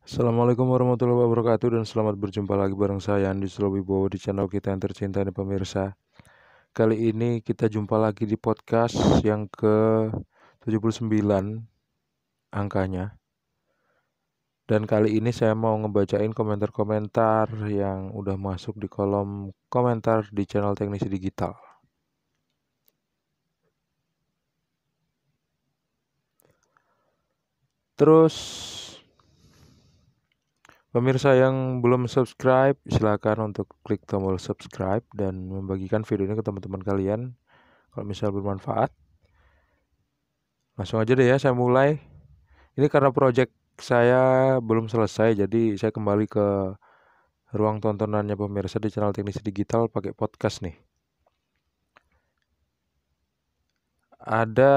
Assalamualaikum warahmatullahi wabarakatuh dan selamat berjumpa lagi bareng saya Andi Wibowo di channel kita yang tercinta nih pemirsa. Kali ini kita jumpa lagi di podcast yang ke-79 angkanya. Dan kali ini saya mau ngebacain komentar-komentar yang udah masuk di kolom komentar di channel Teknisi Digital. Terus pemirsa yang belum subscribe, silakan untuk klik tombol subscribe dan membagikan video ini ke teman-teman kalian kalau misal bermanfaat. Langsung aja deh ya, saya mulai. Ini karena project saya belum selesai, jadi saya kembali ke ruang tontonannya pemirsa di channel Teknisi Digital pakai podcast nih. Ada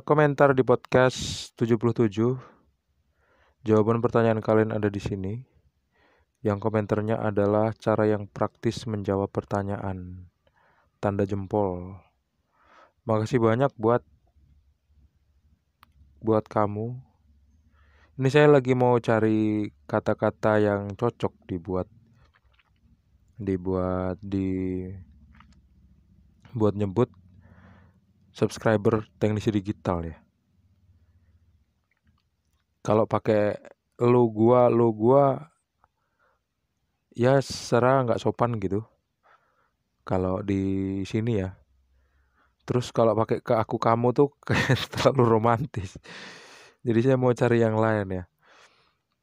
komentar di podcast 77. Jawaban pertanyaan kalian ada di sini. Yang komentarnya adalah cara yang praktis menjawab pertanyaan. Tanda jempol. Makasih banyak buat kamu. Ini saya lagi mau cari kata-kata yang cocok dibuat buat nyebut subscriber Teknisi Digital ya. Kalau pakai lo gua ya secara nggak sopan gitu kalau di sini ya. Terus kalau pakai ke aku kamu tuh kayak terlalu romantis. Jadi saya mau cari yang lain ya.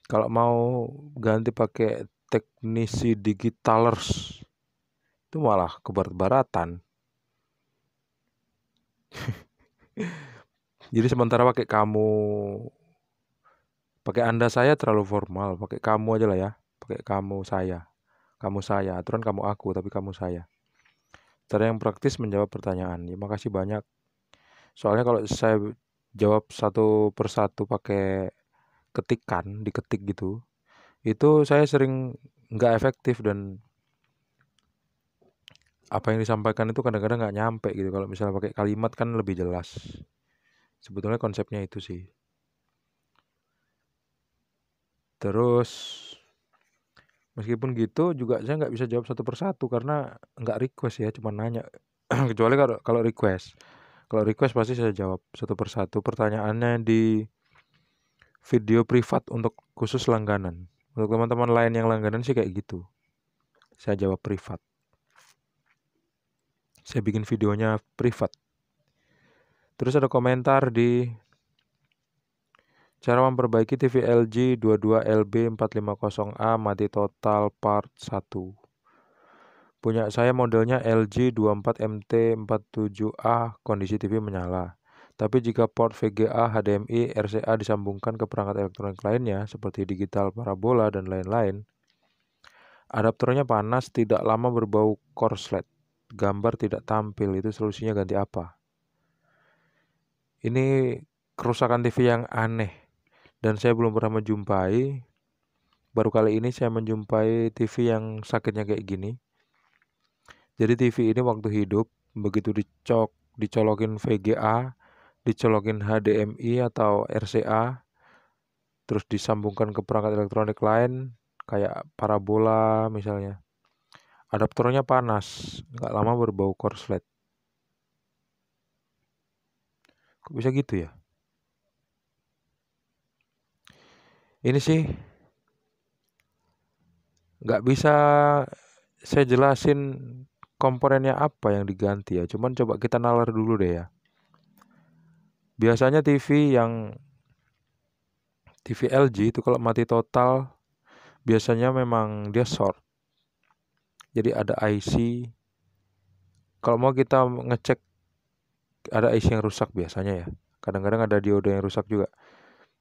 Kalau mau ganti pakai Teknisi Digitalers itu malah kebarat-baratan. Jadi sementara pakai kamu, pakai Anda saya terlalu formal, pakai kamu aja lah ya. Pakai kamu saya. Kamu saya, aturan kamu aku tapi kamu saya. Cara yang praktis menjawab pertanyaan. Ya, makasih banyak. Soalnya kalau saya jawab satu persatu pakai ketikan, diketik gitu, itu saya sering nggak efektif dan apa yang disampaikan itu kadang-kadang nggak nyampe gitu. Kalau misalnya pakai kalimat kan lebih jelas. Sebetulnya konsepnya itu sih. Terus meskipun gitu juga saya nggak bisa jawab satu persatu karena nggak request ya, cuma nanya. Kecuali kalau request. Kalau request pasti saya jawab satu persatu pertanyaannya di video privat untuk khusus langganan. Untuk teman-teman lain yang langganan sih kayak gitu. Saya jawab privat. Saya bikin videonya privat. Terus ada komentar di cara memperbaiki TV LG 22LB450A mati total part 1. Punya saya modelnya LG 24MT47A, kondisi TV menyala. Tapi jika port VGA, HDMI, RCA disambungkan ke perangkat elektronik lainnya seperti digital, parabola, dan lain-lain, adaptornya panas, tidak lama berbau korslet. Gambar tidak tampil, itu solusinya ganti apa? Ini kerusakan TV yang aneh dan saya belum pernah menjumpai. Baru kali ini saya menjumpai TV yang sakitnya kayak gini. Jadi TV ini waktu hidup begitu dicolokin VGA, dicolokin HDMI atau RCA, terus disambungkan ke perangkat elektronik lain kayak parabola misalnya. Adaptornya panas, nggak lama berbau korslet. Kok bisa gitu ya? Ini sih nggak bisa saya jelasin komponennya apa yang diganti ya. Cuman coba kita nalar dulu deh ya. Biasanya TV LG itu kalau mati total biasanya memang dia short. Jadi ada IC. Kalau mau kita ngecek ada IC yang rusak biasanya ya. Kadang-kadang ada dioda yang rusak juga.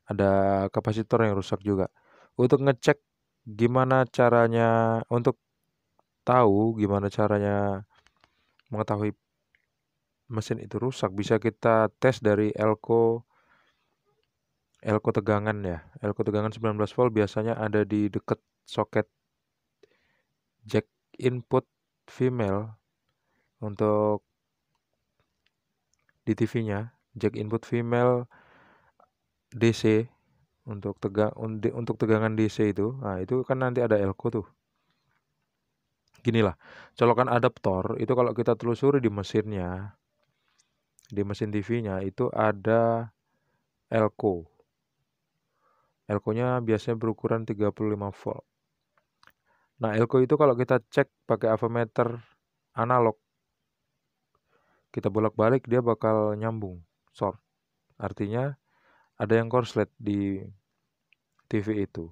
Ada kapasitor yang rusak juga. Untuk ngecek gimana caranya, untuk tahu gimana caranya mengetahui mesin itu rusak, bisa kita tes dari elko tegangan ya. Elko tegangan 19 volt biasanya ada di dekat soket jack input female untuk di TV-nya. Jack input female DC untuk tegangan DC itu. Nah, itu kan nanti ada elko tuh. Ginilah, colokan adaptor itu kalau kita telusuri di mesinnya, di mesin TV-nya itu ada elko. Elko-nya biasanya berukuran 35 volt. Nah, elko itu kalau kita cek pakai avometer analog, kita bolak-balik dia bakal nyambung, short. Artinya ada yang korslet di TV itu.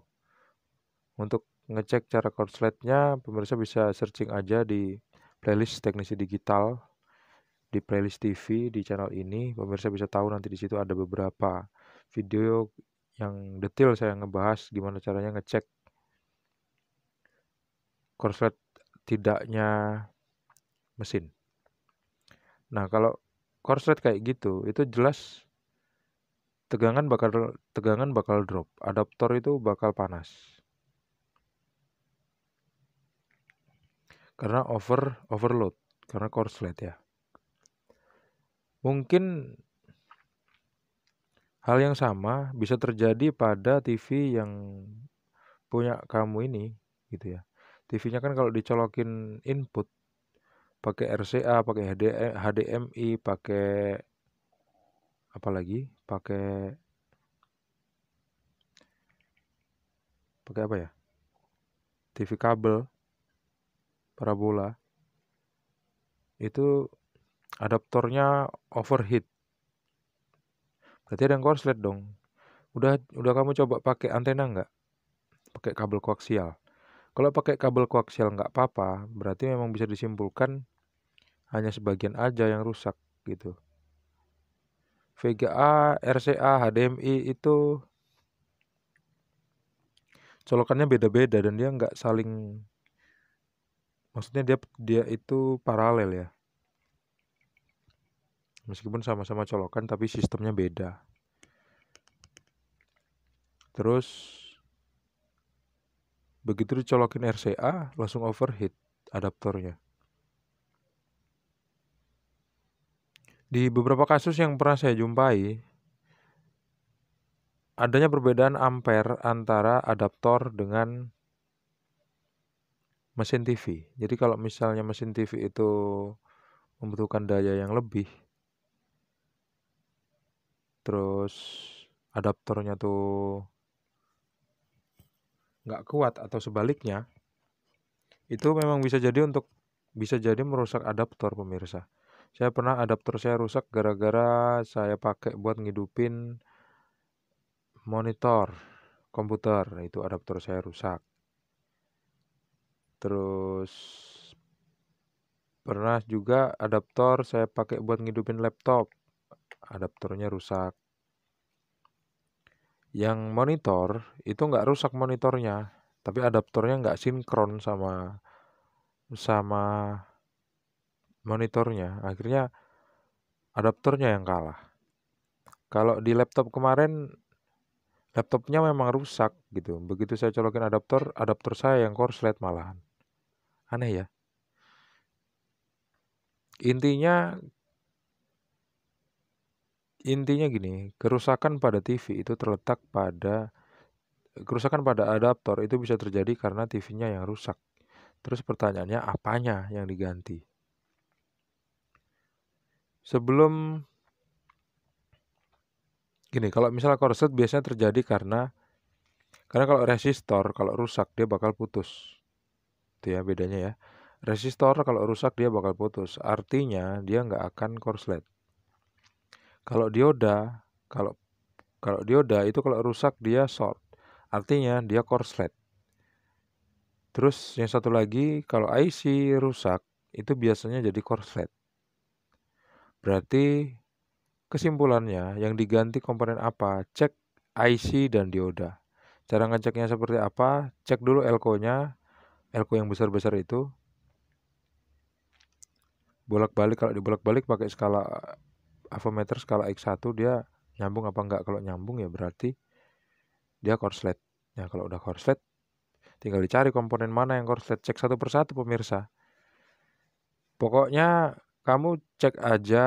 Untuk ngecek cara korsletnya, pemirsa bisa searching aja di playlist Teknisi Digital, di playlist TV di channel ini. Pemirsa bisa tahu nanti di situ ada beberapa video yang detail saya ngebahas gimana caranya ngecek korslet tidaknya mesin. Nah, kalau korslet kayak gitu, itu jelas tegangan bakal drop, adaptor itu bakal panas. Karena overload, karena korslet ya. Mungkin hal yang sama bisa terjadi pada TV yang punya kamu ini gitu ya. TV-nya kan kalau dicolokin input pakai RCA, pakai HDMI, pakai apa lagi? Pakai apa ya? TV kabel, parabola. Itu adaptornya overheat. Berarti ada yang korslet dong. Udah kamu coba pakai antena nggak? Pakai kabel koaksial. Kalau pakai kabel koaksial nggak apa-apa, berarti memang bisa disimpulkan hanya sebagian aja yang rusak gitu. VGA, RCA, HDMI itu colokannya beda-beda dan dia nggak saling, maksudnya dia itu paralel ya. Meskipun sama-sama colokan tapi sistemnya beda. Terus begitu dicolokin RCA langsung overheat adaptornya. Di beberapa kasus yang pernah saya jumpai, adanya perbedaan ampere antara adaptor dengan mesin TV. Jadi kalau misalnya mesin TV itu membutuhkan daya yang lebih, terus adaptornya tuh nggak kuat atau sebaliknya, itu memang bisa jadi merusak adaptor, pemirsa. Saya pernah adaptor saya rusak gara-gara saya pakai buat ngidupin monitor komputer, itu adaptor saya rusak. Terus pernah juga adaptor saya pakai buat ngidupin laptop, adaptornya rusak. Yang monitor itu nggak rusak monitornya, tapi adaptornya nggak sinkron sama monitornya. Akhirnya adaptornya yang kalah. Kalau di laptop kemarin, laptopnya memang rusak gitu. Begitu saya colokin adaptor saya yang korslet malahan. Aneh ya. Intinya gini, kerusakan pada adaptor itu bisa terjadi karena TV-nya yang rusak. Terus pertanyaannya apanya yang diganti? Gini, kalau misalnya korslet biasanya terjadi karena kalau resistor kalau rusak dia bakal putus. Itu ya bedanya ya. Resistor kalau rusak dia bakal putus. Artinya dia nggak akan korslet. Kalau dioda, kalau dioda itu kalau rusak dia short. Artinya dia korslet. Terus yang satu lagi, kalau IC rusak itu biasanya jadi korslet. Berarti kesimpulannya yang diganti komponen apa? Cek IC dan dioda. Cara ngeceknya seperti apa? Cek dulu elko-nya, elko yang besar-besar itu. Bolak-balik, kalau dibolak-balik pakai skala avometer skala X1 dia nyambung apa enggak. Kalau nyambung ya berarti dia korslet. Ya kalau udah korslet tinggal dicari komponen mana yang korslet, cek satu persatu pemirsa. Pokoknya kamu cek aja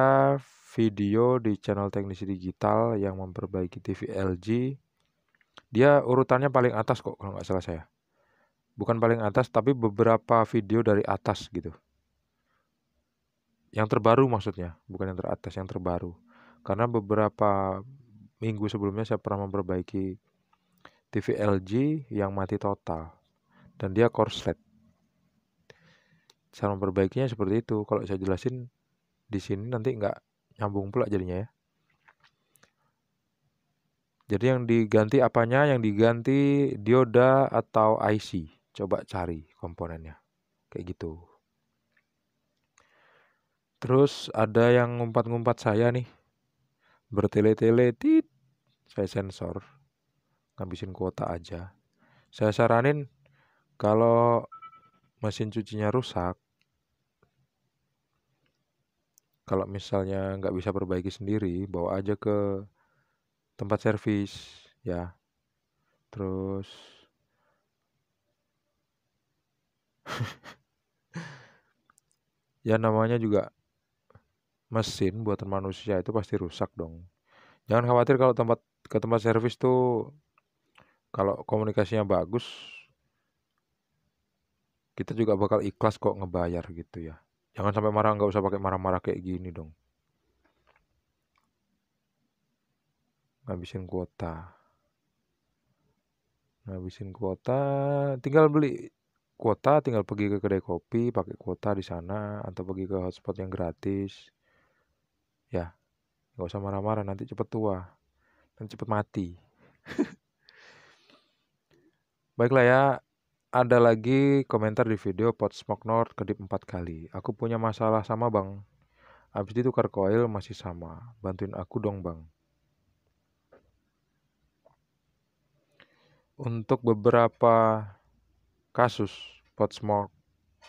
video di channel Teknisi Digital yang memperbaiki TV LG. Dia urutannya paling atas kok kalau nggak salah saya. Bukan paling atas, tapi beberapa video dari atas gitu. Yang terbaru maksudnya, bukan yang teratas, yang terbaru. Karena beberapa minggu sebelumnya saya pernah memperbaiki TV LG yang mati total. Dan dia korslet. Cara memperbaikinya seperti itu. Kalau saya jelasin di sini nanti nggak nyambung pula jadinya ya. Jadi yang diganti apanya? Yang diganti dioda atau IC. Coba cari komponennya. Kayak gitu. Terus ada yang ngumpat-ngumpat saya nih. Bertele-tele, tit. Saya sensor. Ngabisin kuota aja. Saya saranin kalau mesin cucinya rusak, kalau misalnya nggak bisa perbaiki sendiri, bawa aja ke tempat servis ya. Terus ya namanya juga mesin buatan manusia itu pasti rusak dong. Jangan khawatir kalau ke tempat servis tuh kalau komunikasinya bagus, kita juga bakal ikhlas kok ngebayar gitu ya. Jangan sampai marah, nggak usah pakai marah-marah kayak gini dong. Ngabisin kuota. Ngabisin kuota, tinggal beli kuota, tinggal pergi ke kedai kopi, pakai kuota di sana, atau pergi ke hotspot yang gratis. Ya, nggak usah marah-marah, nanti cepet tua, nanti cepet mati. Baiklah ya, ada lagi komentar di video pot smoke North kedip 4 kali. Aku punya masalah sama bang. Habis ditukar koil masih sama. Bantuin aku dong bang. Untuk beberapa kasus pot smoke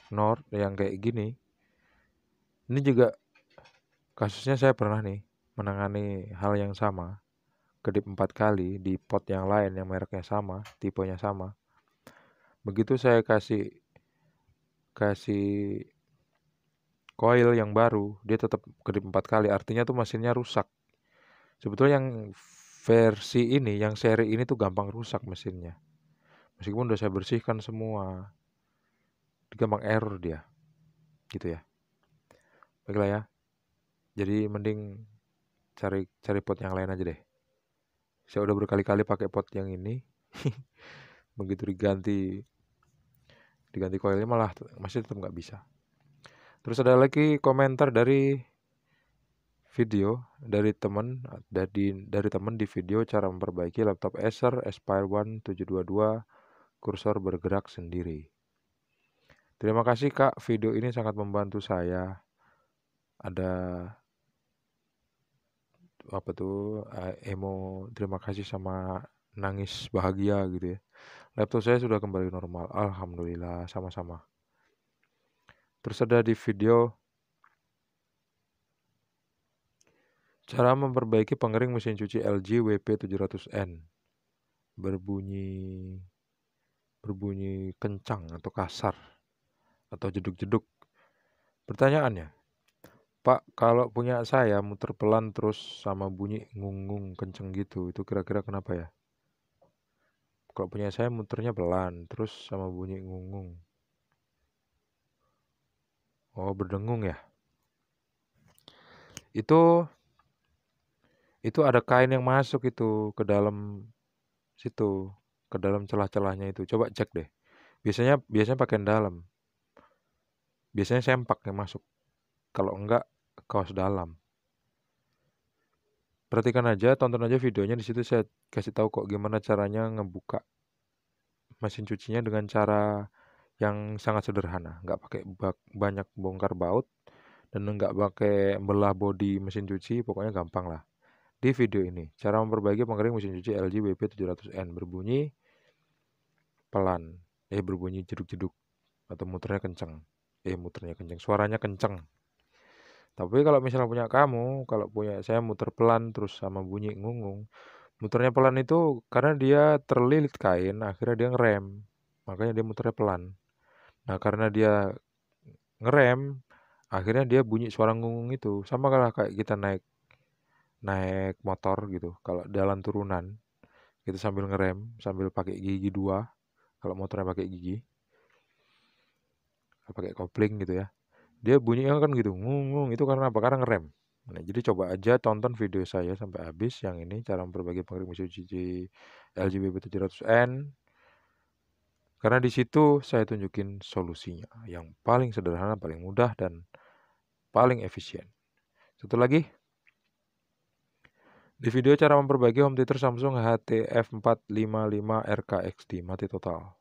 North yang kayak gini, ini juga kasusnya saya pernah nih menangani hal yang sama. Kedip 4 kali di pot yang lain yang mereknya sama, tipenya sama. Begitu saya kasih coil yang baru, dia tetap kedip 4 kali. Artinya tuh mesinnya rusak. Sebetulnya yang versi ini, yang seri ini tuh gampang rusak mesinnya. Meskipun udah saya bersihkan semua, gampang error dia. Gitu ya. Baiklah ya. Jadi mending cari pot yang lain aja deh. Saya udah berkali-kali pakai pot yang ini. Begitu diganti coilnya malah masih tetap nggak bisa. Terus ada lagi komentar dari video dari teman di video cara memperbaiki laptop Acer Aspire One 722 kursor bergerak sendiri. Terima kasih Kak, video ini sangat membantu saya. Ada apa tuh emo terima kasih sama nangis bahagia gitu ya. Laptop saya sudah kembali normal. Alhamdulillah, sama-sama. Terus ada di video cara memperbaiki pengering mesin cuci LG WP700N. Berbunyi kencang atau kasar atau jeduk-jeduk. Pertanyaannya, Pak, kalau punya saya muter pelan terus sama bunyi ngung-ngung kenceng gitu, itu kira-kira kenapa ya? Kalau punya saya muternya pelan terus sama bunyi ngung-ngung. Oh, berdengung ya? Itu ada kain yang masuk itu ke dalam situ, ke dalam celah-celahnya itu. Coba cek deh. Biasanya pakaian dalam. Biasanya sempak yang masuk. Kalau enggak kaos dalam. Perhatikan aja, tonton aja videonya, di situ saya kasih tahu kok gimana caranya ngebuka mesin cucinya dengan cara yang sangat sederhana, nggak pakai banyak bongkar baut dan nggak pakai belah bodi mesin cuci, pokoknya gampang lah. Di video ini, cara memperbaiki pengering mesin cuci LG WP700N berbunyi pelan, berbunyi jeduk-jeduk atau muternya kenceng, suaranya kenceng. Tapi kalau misalnya punya kamu, kalau punya saya muter pelan terus sama bunyi ngungung. Muternya pelan itu karena dia terlilit kain, akhirnya dia ngerem. Makanya dia muternya pelan. Nah, karena dia ngerem, akhirnya dia bunyi suara ngungung itu. Sama kalah kayak kita naik motor gitu. Kalau jalan turunan, Kita sambil ngerem, sambil pakai gigi 2. Kalau motornya pakai gigi, pakai kopling gitu ya. Dia bunyinya kan gitu, ngung, itu karena apa? Karena ngerem. Nah, jadi coba aja tonton video saya sampai habis yang ini, cara memperbaiki pengerim Mitsubishi LGBB 700N. Karena di situ saya tunjukin solusinya yang paling sederhana, paling mudah, dan paling efisien. Satu lagi, di video cara memperbaiki home theater Samsung HTF455RK XD mati total.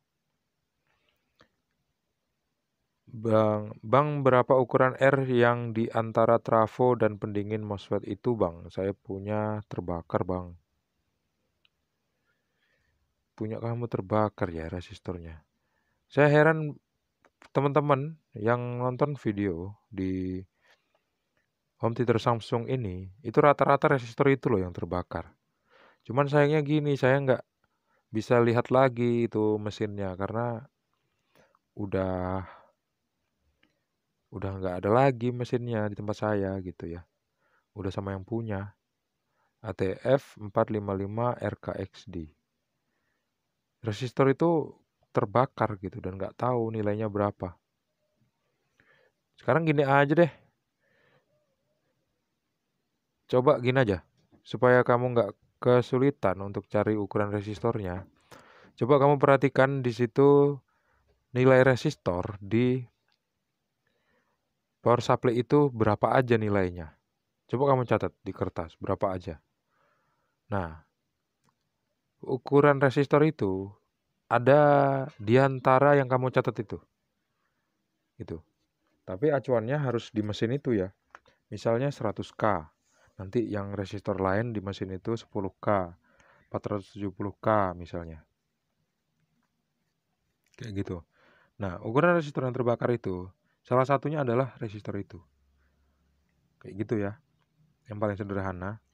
Bang, berapa ukuran R yang di antara trafo dan pendingin MOSFET itu, Bang? Saya punya terbakar, Bang. Punya kamu terbakar ya resistornya. Saya heran teman-teman yang nonton video di home theater Samsung ini, itu rata-rata resistor itu loh yang terbakar. Cuman sayangnya gini, saya nggak bisa lihat lagi itu mesinnya karena udah nggak ada lagi mesinnya di tempat saya gitu ya. Udah sama yang punya. ATF 455 RKXD. Resistor itu terbakar gitu dan nggak tahu nilainya berapa. Sekarang gini aja deh. Coba gini aja. Supaya kamu nggak kesulitan untuk cari ukuran resistornya. Coba kamu perhatikan di situ nilai resistor di power supply itu berapa aja nilainya. Coba kamu catat di kertas berapa aja. Nah, ukuran resistor itu ada di antara yang kamu catat itu. Gitu. Tapi acuannya harus di mesin itu ya. Misalnya 100K. Nanti yang resistor lain di mesin itu 10K, 470K misalnya. Kayak gitu. Nah, ukuran resistor yang terbakar itu salah satunya adalah resistor itu. Kayak gitu ya. Yang paling sederhana.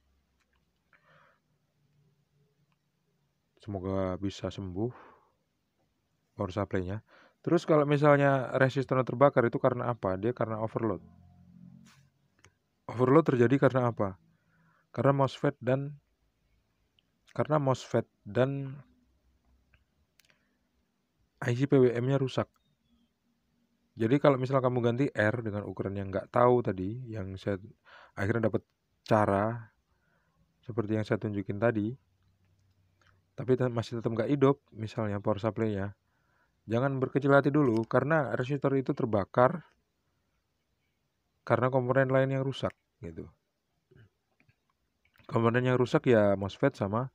Semoga bisa sembuh power supply-nya. Terus kalau misalnya resistor terbakar itu karena apa? Dia karena overload. Overload terjadi karena apa? Karena MOSFET dan IC PWM-nya rusak. Jadi kalau misalnya kamu ganti R dengan ukuran yang nggak tahu tadi, yang saya akhirnya dapat cara seperti yang saya tunjukin tadi, tapi masih tetap nggak hidup, misalnya power supply-nya, jangan berkecil hati dulu karena resistor itu terbakar karena komponen lain yang rusak gitu. Komponen yang rusak ya MOSFET sama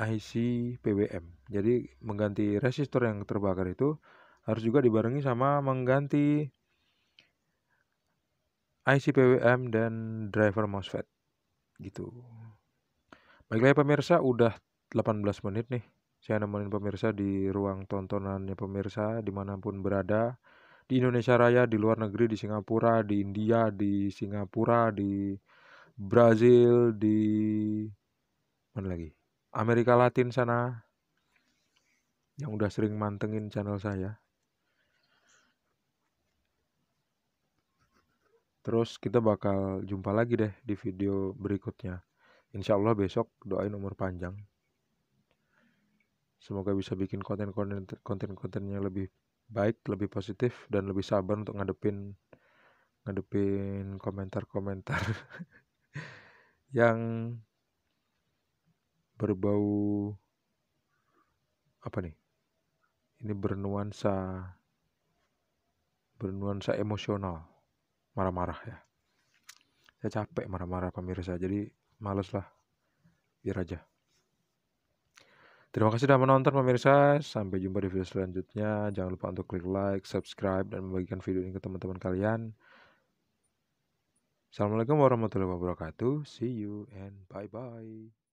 IC PWM. Jadi mengganti resistor yang terbakar itu harus juga dibarengi sama mengganti IC PWM dan driver MOSFET gitu. Baiklah ya pemirsa, udah 18 menit nih. Saya nemenin pemirsa di ruang tontonannya pemirsa dimanapun berada. Di Indonesia Raya, di luar negeri, di Singapura, di India, di Singapura, di Brazil, di mana lagi? Amerika Latin sana yang udah sering mantengin channel saya. Terus kita bakal jumpa lagi deh di video berikutnya. Insya Allah besok doain umur panjang. Semoga bisa bikin konten-konten yang lebih baik, lebih positif, dan lebih sabar untuk ngadepin komentar-komentar yang berbau apa nih? Ini bernuansa emosional, marah-marah ya. Saya capek marah-marah pemirsa, jadi males lah, biar aja. Terima kasih sudah menonton pemirsa. Sampai jumpa di video selanjutnya. Jangan lupa untuk klik like, subscribe, dan membagikan video ini ke teman-teman kalian. Assalamualaikum warahmatullahi wabarakatuh. See you and bye-bye.